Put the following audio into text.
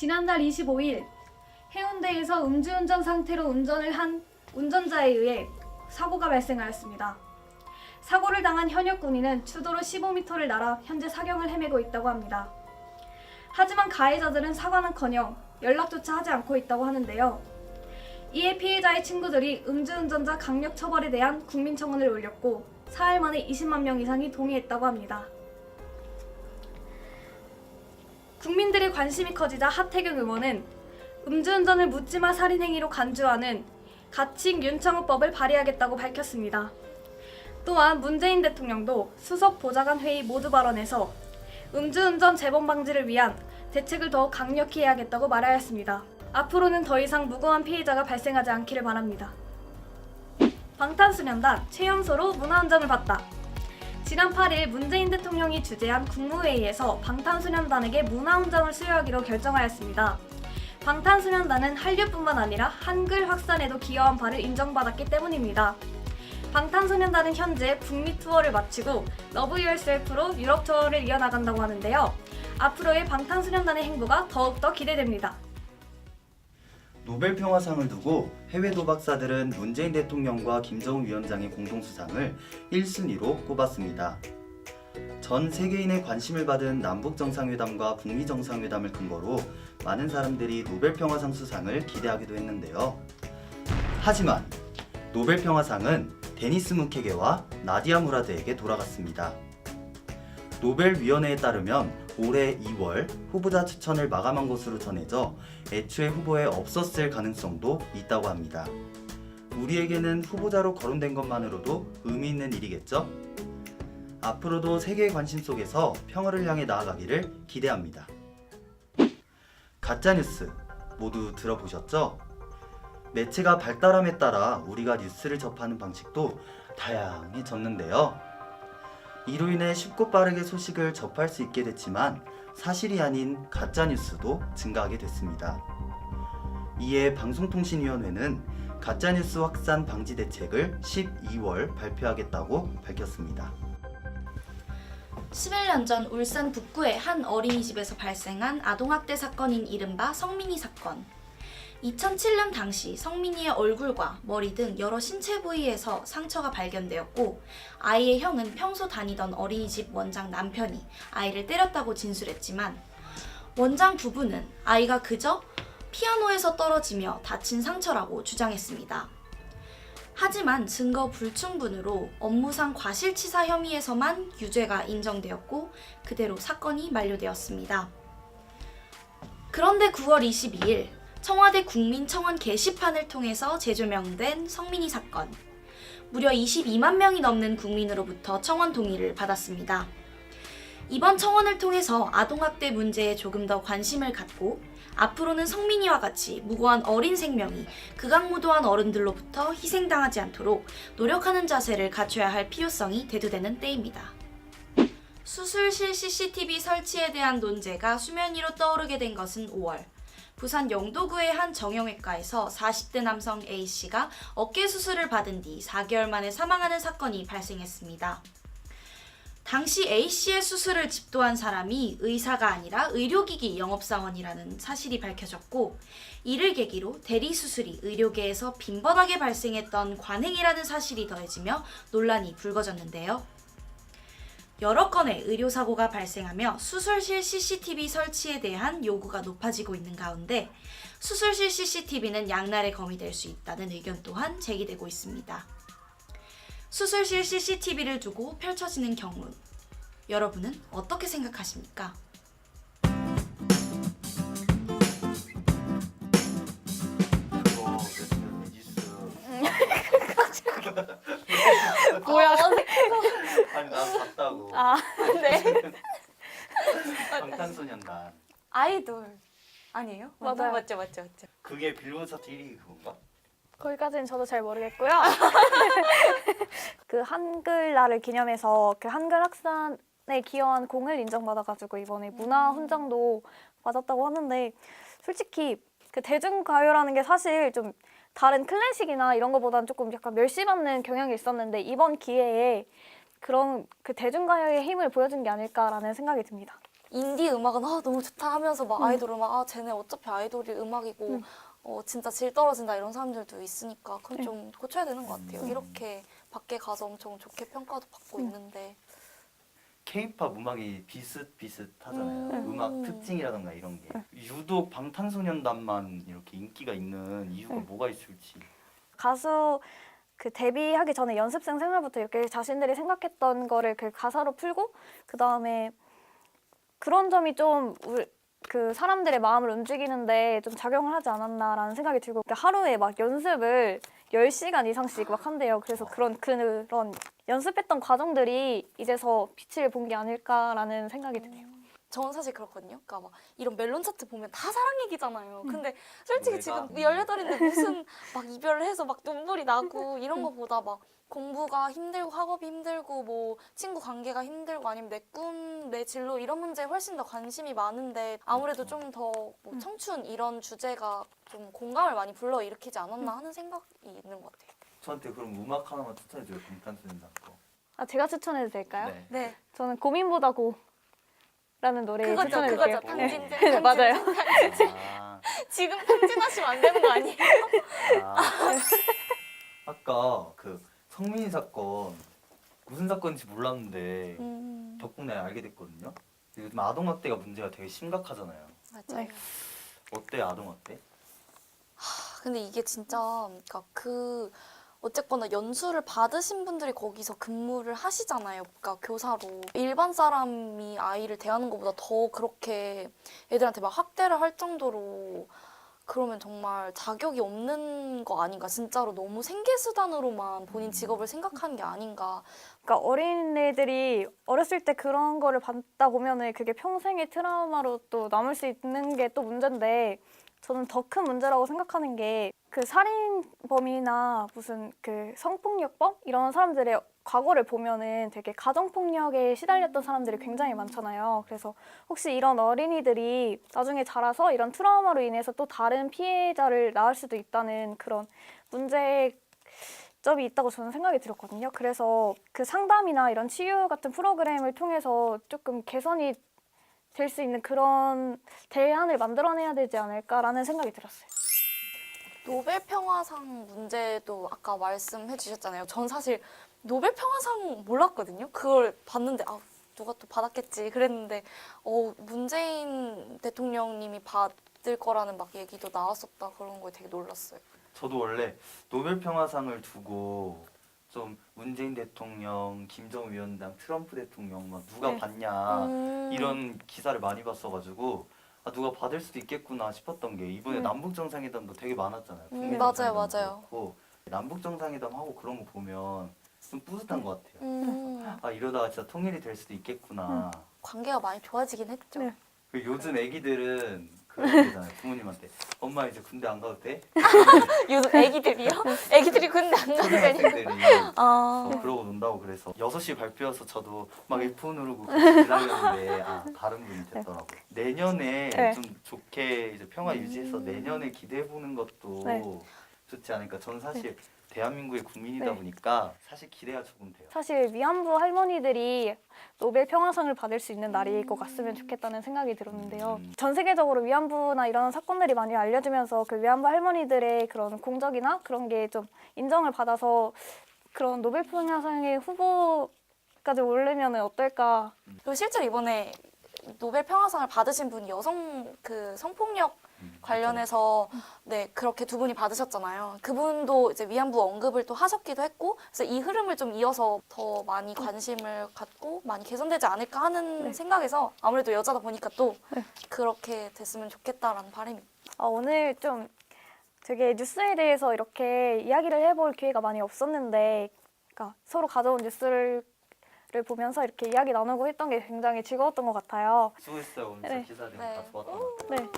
지난달 25일 해운대에서 음주운전 상태로 운전을 한 운전자에 의해 사고가 발생하였습니다. 사고를 당한 현역 군인은 추도로 15m를 날아 현재 사경을 헤매고 있다고 합니다. 하지만 가해자들은 사과는커녕 연락조차 하지 않고 있다고 하는데요. 이에 피해자의 친구들이 음주운전자 강력 처벌에 대한 국민청원을 올렸고 사흘 만에 20만 명 이상이 동의했다고 합니다. 국민들의 관심이 커지자 하태경 의원은 음주운전을 묻지마 살인행위로 간주하는 가칭 윤창호법을 발의하겠다고 밝혔습니다. 또한 문재인 대통령도 수석 보좌관 회의 모두 발언에서 음주운전 재범 방지를 위한 대책을 더 강력히 해야겠다고 말하였습니다. 앞으로는 더 이상 무고한 피해자가 발생하지 않기를 바랍니다. 방탄소년단 최연소로 문화훈장을 받다. 지난 8일 문재인 대통령이 주재한 국무회의에서 방탄소년단에게 문화훈장을 수여하기로 결정하였습니다. 방탄소년단은 한류뿐만 아니라 한글 확산에도 기여한 바를 인정받았기 때문입니다. 방탄소년단은 현재 북미 투어를 마치고 러브 유얼셀프로 유럽 투어를 이어나간다고 하는데요. 앞으로의 방탄소년단의 행보가 더욱더 기대됩니다. 노벨 평화상을 두고 해외 도박사들은 문재인 대통령과 김정은 위원장의 공동수상을 1순위로 꼽았습니다. 전 세계인의 관심을 받은 남북정상회담과 북미정상회담을 근거로 많은 사람들이 노벨 평화상 수상을 기대하기도 했는데요. 하지만 노벨 평화상은 데니스 무케게와 나디아 무라드에게 돌아갔습니다. 노벨위원회에 따르면 올해 2월 후보자 추천을 마감한 것으로 전해져 애초에 후보에 없었을 가능성도 있다고 합니다. 우리에게는 후보자로 거론된 것만으로도 의미 있는 일이겠죠? 앞으로도 세계의 관심 속에서 평화를 향해 나아가기를 기대합니다. 가짜뉴스 모두 들어보셨죠? 매체가 발달함에 따라 우리가 뉴스를 접하는 방식도 다양해졌는데요. 이로 인해 쉽고 빠르게 소식을 접할 수 있게 됐지만 사실이 아닌 가짜뉴스도 증가하게 됐습니다. 이에 방송통신위원회는 가짜뉴스 확산 방지 대책을 12월 발표하겠다고 밝혔습니다. 11년 전 울산 북구의 한 어린이집에서 발생한 아동학대 사건인 이른바 성민이 사건. 2007년 당시 성민이의 얼굴과 머리 등 여러 신체 부위에서 상처가 발견되었고 아이의 형은 평소 다니던 어린이집 원장 남편이 아이를 때렸다고 진술했지만 원장 부부는 아이가 그저 피아노에서 떨어지며 다친 상처라고 주장했습니다. 하지만 증거 불충분으로 업무상 과실치사 혐의에서만 유죄가 인정되었고 그대로 사건이 만료되었습니다. 그런데 9월 22일 청와대 국민청원 게시판을 통해서 재조명된 성민이 사건. 무려 22만 명이 넘는 국민으로부터 청원 동의를 받았습니다. 이번 청원을 통해서 아동학대 문제에 조금 더 관심을 갖고 앞으로는 성민이와 같이 무고한 어린 생명이 극악무도한 어른들로부터 희생당하지 않도록 노력하는 자세를 갖춰야 할 필요성이 대두되는 때입니다. 수술실 CCTV 설치에 대한 논제가 수면 위로 떠오르게 된 것은 5월. 부산 영도구의 한 정형외과에서 40대 남성 A씨가 어깨 수술을 받은 뒤 4개월 만에 사망하는 사건이 발생했습니다. 당시 A씨의 수술을 집도한 사람이 의사가 아니라 의료기기 영업사원이라는 사실이 밝혀졌고 이를 계기로 대리수술이 의료계에서 빈번하게 발생했던 관행이라는 사실이 더해지며 논란이 불거졌는데요. 여러 건의 의료사고가 발생하며 수술실 CCTV 설치에 대한 요구가 높아지고 있는 가운데 수술실 CCTV는 양날의 검이 될 수 있다는 의견 또한 제기되고 있습니다. 수술실 CCTV를 두고 펼쳐지는 경륜, 여러분은 어떻게 생각하십니까? 뭐야? 아니 난 봤다고. 아, 네. 방탄소년단 아이돌 아니에요? 맞아요. 맞죠. 그게 빌보드 차트 1위 그건가? 거기까지는 저도 잘 모르겠고요. 그 한글날을 기념해서 그 한글 확산에 기여한 공을 인정받아가지고 이번에 문화훈장도 받았다고 하는데 솔직히 그 대중가요라는 게 사실 좀 다른 클래식이나 이런 거보다는 조금 약간 멸시받는 경향이 있었는데 이번 기회에 그런 그 대중가요의 힘을 보여준 게 아닐까라는 생각이 듭니다. 인디 음악은 너무 좋다 하면서 막 아이돌 음악 쟤네 어차피 아이돌이 음악이고 진짜 질 떨어진다 이런 사람들도 있으니까 그건 좀 고쳐야 되는 것 같아요. 이렇게 밖에 가서 엄청 좋게 평가도 받고 있는데 K-팝 음악이 비슷비슷하잖아요. 음악 특징이라던가 이런 게. 유독 방탄소년단만 이렇게 인기가 있는 이유가 뭐가 있을지. 가수 그 데뷔하기 전에 연습생 생활부터 이렇게 자신들이 생각했던 거를 그 가사로 풀고 그 다음에 그런 점이 좀 그 사람들의 마음을 움직이는데 좀 작용을 하지 않았나라는 생각이 들고 그러니까 하루에 막 연습을 10시간 이상씩 막 한대요. 그래서 그런 연습했던 과정들이 이제서 빛을 본 게 아닐까라는 생각이 드네요. 저는 사실 그렇거든요. 그러니까 막 이런 멜론 차트 보면 다 사랑 얘기잖아요. 근데 솔직히 내가- 지금 18인데 무슨 막 이별을 해서 막 눈물이 나고 이런 거보다 막 공부가 힘들고 학업이 힘들고 뭐 친구 관계가 힘들고 아니면 내 꿈, 내 진로 이런 문제에 훨씬 더 관심이 많은데 아무래도 좀 더 뭐 청춘 이런 주제가 좀 공감을 많이 불러일으키지 않았나 하는 생각이 있는 것 같아요. 저한테 그럼 음악 하나만 추천해줘요. 방탄소년단 거. 아, 제가 추천해도 될까요? 네. 네, 저는 고민보다 고라는 노래 그거죠, 추천해드릴게요. 그거죠. 네. 탕진제. 맞아요. 아, 지금 탕진하시면 안 되는 거 아니에요? 아. 아까 그 성민이 사건 무슨 사건인지 몰랐는데 덕분에 알게 됐거든요. 요즘 아동학대가 문제가 되게 심각하잖아요. 맞아요. 네. 어때요 아동학대? 근데 이게 진짜 그러니까 어쨌거나 연수를 받으신 분들이 거기서 근무를 하시잖아요. 그러니까 교사로. 일반 사람이 아이를 대하는 것보다 더 그렇게 애들한테 막 학대를 할 정도로 그러면 정말 자격이 없는 거 아닌가. 진짜로 너무 생계수단으로만 본인 직업을 생각하는 게 아닌가. 그러니까 어린애들이 어렸을 때 그런 거를 받다 보면은 그게 평생의 트라우마로 또 남을 수 있는 게 또 문제인데 저는 더 큰 문제라고 생각하는 게 그 살인범이나 무슨 그 성폭력범 이런 사람들의 과거를 보면은 되게 가정폭력에 시달렸던 사람들이 굉장히 많잖아요. 그래서 혹시 이런 어린이들이 나중에 자라서 이런 트라우마로 인해서 또 다른 피해자를 낳을 수도 있다는 그런 문제점이 있다고 저는 생각이 들었거든요. 그래서 그 상담이나 이런 치유 같은 프로그램을 통해서 조금 개선이 될 수 있는 그런 대안을 만들어내야 되지 않을까라는 생각이 들었어요. 노벨 평화상 문제도 아까 말씀해 주셨잖아요. 전 사실 노벨 평화상 몰랐거든요. 그걸 봤는데 누가 또 받았겠지 그랬는데 문재인 대통령님이 받을 거라는 막 얘기도 나왔었다 그런 거에 되게 놀랐어요. 저도 원래 노벨 평화상을 두고 좀 문재인 대통령, 김정은 위원장, 트럼프 대통령 막 누가 네. 받냐 이런 기사를 많이 봤어가지고 누가 받을 수도 있겠구나 싶었던 게 이번에 남북 정상회담도 되게 많았잖아요. 북미 맞아요, 정상회담도 맞아요. 그렇고 남북 정상회담 하고 그런 거 보면 좀 뿌듯한 것 같아요. 음, 이러다가 진짜 통일이 될 수도 있겠구나. 관계가 많이 좋아지긴 했죠. 네. 그 요즘 애기들은 그런 거잖아요. 부모님한테 엄마 이제 군대 안 가도 돼? 요즘 애기들이요? 애기들이 근데 안 가도 되냐? 초등학생들이 그러고 논다고 그래서 6시 발표여서 저도 막 F 누르고 기다렸는데 다른 분이 됐더라고요. 내년에 네. 좀 좋게 이제 평화 유지해서 내년에 기대해 보는 것도 네. 좋지 않을까. 저는 사실 대한민국의 국민이다 네. 보니까 사실 기대가 조금 돼요. 사실 위안부 할머니들이 노벨 평화상을 받을 수 있는 날일 것 같으면 좋겠다는 생각이 들었는데요. 전 세계적으로 위안부나 이런 사건들이 많이 알려지면서 그 위안부 할머니들의 그런 공적이나 그런 게 좀 인정을 받아서 그런 노벨 평화상의 후보까지 오르면 어떨까. 그리고 실제로 이번에 노벨 평화상을 받으신 분이 여성 성폭력 관련해서 그렇게 두 분이 받으셨잖아요. 그분도 이제 위안부 언급을 또 하셨기도 했고, 그래서 이 흐름을 좀 이어서 더 많이 관심을 갖고 많이 개선되지 않을까 하는 생각에서 아무래도 여자다 보니까 또 그렇게 됐으면 좋겠다라는 바람이. 오늘 좀 되게 뉴스에 대해서 이렇게 이야기를 해볼 기회가 많이 없었는데, 그러니까 서로 가져온 뉴스를 보면서 이렇게 이야기 나누고 했던 게 굉장히 즐거웠던 것 같아요. 수고했어요. 오늘 네. 기사 내용 네. 다 좋았던 것 같아요. 네.